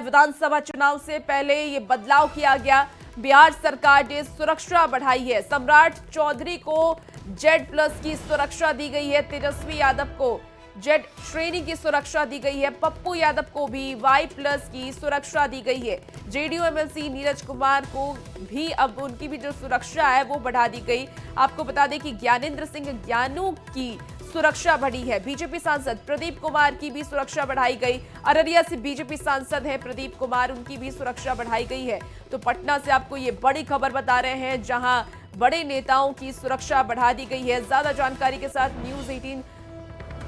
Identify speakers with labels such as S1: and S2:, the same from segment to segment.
S1: विधानसभा चुनाव से पहले ये बदलाव किया गया। बिहार सरकार ने सुरक्षा बढ़ाई है। सम्राट चौधरी को Z+ की सुरक्षा दी गई है। तेजस्वी यादव को Z श्रेणी की सुरक्षा दी गई है। पप्पू यादव को भी Y+ की सुरक्षा दी गई है। जेडीयू एमएलसी नीरज कुमार को भी अब उनकी भी जो सुरक्षा है वो बढ़ा दी गई। आपको बता दें कि ज्ञानेंद्र सिंह ज्ञानू की सुरक्षा बढ़ी है। बीजेपी सांसद प्रदीप कुमार की भी सुरक्षा बढ़ाई गई। अररिया से बीजेपी सांसद हैं प्रदीप कुमार, उनकी भी सुरक्षा बढ़ाई गई है। तो पटना से आपको ये बड़ी खबर बता रहे हैं जहां बड़े नेताओं की सुरक्षा बढ़ा दी गई है। ज्यादा जानकारी के साथ न्यूज़ 18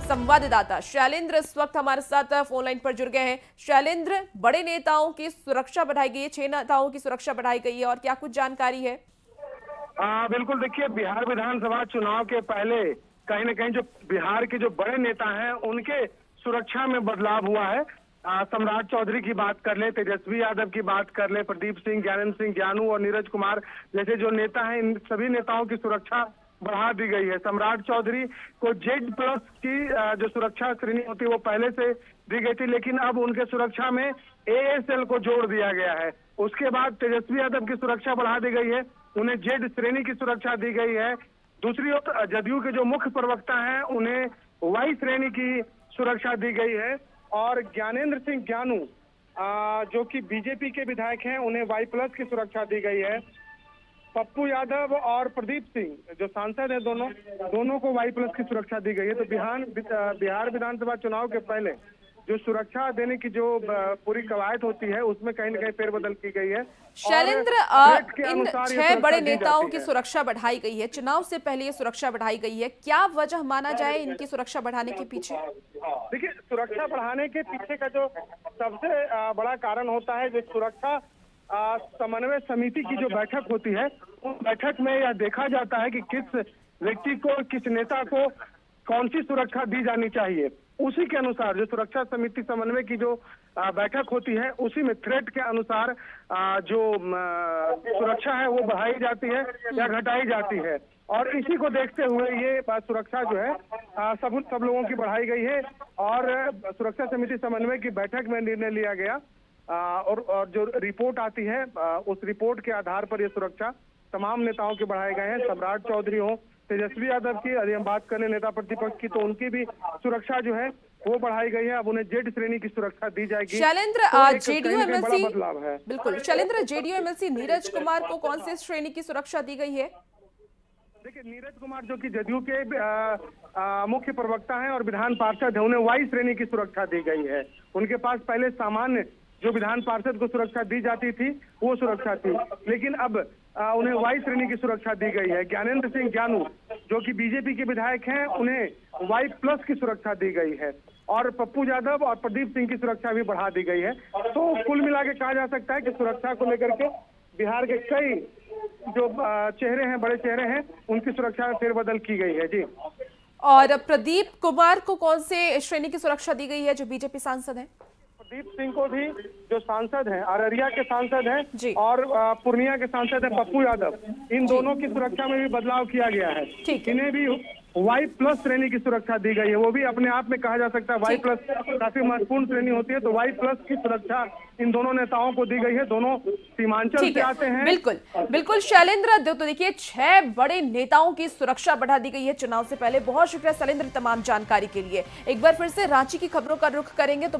S1: संवाददाता शैलेंद्र इस वक्त हमारे साथ फोन लाइन पर जुड़ गए हैं। शैलेंद्र, बड़े नेताओं की सुरक्षा बढ़ाई गई है, 6 नेताओं की सुरक्षा बढ़ाई गई है और क्या कुछ जानकारी है?
S2: बिल्कुल, देखिए बिहार विधानसभा चुनाव के पहले कहीं न कहीं जो बिहार के जो बड़े नेता हैं उनके सुरक्षा में बदलाव हुआ है। सम्राट चौधरी की बात कर ले, तेजस्वी यादव की बात कर ले, प्रदीप सिंह, ज्ञानेंद्र सिंह ज्ञानू और नीरज कुमार जैसे जो नेता हैं, इन सभी नेताओं की सुरक्षा बढ़ा दी गई है। सम्राट चौधरी को Z+ की जो सुरक्षा श्रेणी होती है वो पहले से दी गई थी, लेकिन अब उनके सुरक्षा में ASL को जोड़ दिया गया है। उसके बाद तेजस्वी यादव की सुरक्षा बढ़ा दी गई है, उन्हें Z श्रेणी की सुरक्षा दी गई है। दूसरी ओर जदयू के जो मुख्य प्रवक्ता हैं उन्हें Y श्रेणी की सुरक्षा दी गई है और ज्ञानेंद्र सिंह ज्ञानू जो कि बीजेपी के विधायक हैं उन्हें Y+ की सुरक्षा दी गई है। पप्पू यादव और प्रदीप सिंह जो सांसद हैं दोनों को Y+ की सुरक्षा दी गई है। तो बिहार विधानसभा चुनाव के पहले जो सुरक्षा देने की जो पूरी कवायद होती है उसमें कहीं न कहीं फेरबदल की गई है।
S1: शैलेंद्र, इन 6 बड़े नेताओं की सुरक्षा बढ़ाई गई है, चुनाव से पहले ये सुरक्षा बढ़ाई गई है, क्या वजह माना जाए इनकी सुरक्षा बढ़ाने के पीछे?
S2: देखिए, सुरक्षा बढ़ाने के पीछे का जो सबसे बड़ा कारण होता है, जो सुरक्षा समन्वय समिति की जो बैठक होती है उस बैठक में यह देखा जाता है कि किस व्यक्ति को, किस नेता को कौन सी सुरक्षा दी जानी चाहिए। उसी के अनुसार जो सुरक्षा समिति समन्वय की जो बैठक होती है उसी में थ्रेट के अनुसार जो सुरक्षा है वो बढ़ाई जाती है या घटाई जाती है। और इसी को देखते हुए ये सुरक्षा जो है सब लोगों की बढ़ाई गई है और सुरक्षा समिति समन्वय की बैठक में निर्णय लिया गया और जो रिपोर्ट आती है उस रिपोर्ट के आधार पर ये सुरक्षा तमाम नेताओं के बढ़ाए गए हैं। सम्राट चौधरी हो, तेजस्वी यादव की, यदि हम बात करें नेता प्रतिपक्ष की, तो उनकी भी सुरक्षा जो है वो बढ़ाई गई है। अब उन्हें Z श्रेणी की सुरक्षा दी जाएगी।
S1: शैलेंद्र, जेडीयू एमएलसी
S2: बदलाव है।
S1: बिल्कुल शैलेंद्र, जेडीयू एमएलसी नीरज कुमार को कौन से श्रेणी की सुरक्षा दी गई है?
S2: देखिए, नीरज कुमार जो कि जदयू के मुख्य प्रवक्ता हैं और विधान पार्षद है, उन्हें Y श्रेणी की सुरक्षा दी गई है। उनके पास पहले सामान्य जो विधान पार्षद को सुरक्षा दी जाती थी वो सुरक्षा थी, लेकिन अब उन्हें Y श्रेणी की सुरक्षा दी गई है। ज्ञानेंद्र सिंह ज्ञानू जो कि बीजेपी के विधायक हैं उन्हें Y+ की सुरक्षा दी गई है और पप्पू यादव और प्रदीप सिंह की सुरक्षा भी बढ़ा दी गई है। तो कुल मिला के कहा जा सकता है कि सुरक्षा को लेकर के बिहार के कई जो चेहरे हैं, बड़े चेहरे हैं, उनकी सुरक्षा में फेरबदल की गई है। जी।
S1: और प्रदीप कुमार को कौन से श्रेणी की सुरक्षा दी गई है जो बीजेपी सांसद हैं?
S2: प्रदीप सिंह को भी जो सांसद हैं, अररिया के सांसद हैं और पूर्णिया के सांसद हैं पप्पू यादव, इन दोनों की सुरक्षा में भी बदलाव किया गया है। इन्हें भी Y+ श्रेणी की सुरक्षा दी गई है। वो भी अपने आप में कहा जा सकता है Y+ काफी महत्वपूर्ण श्रेणी होती है, तो Y+ की सुरक्षा इन दोनों नेताओं को दी गई है। दोनों सीमांचल से आते हैं।
S1: बिल्कुल बिल्कुल शैलेंद्र, तो देखिए 6 बड़े नेताओं की सुरक्षा बढ़ा दी गई है चुनाव से पहले। बहुत शुक्रिया शैलेंद्र तमाम जानकारी के लिए। एक बार फिर से रांची की खबरों का रुख करेंगे तो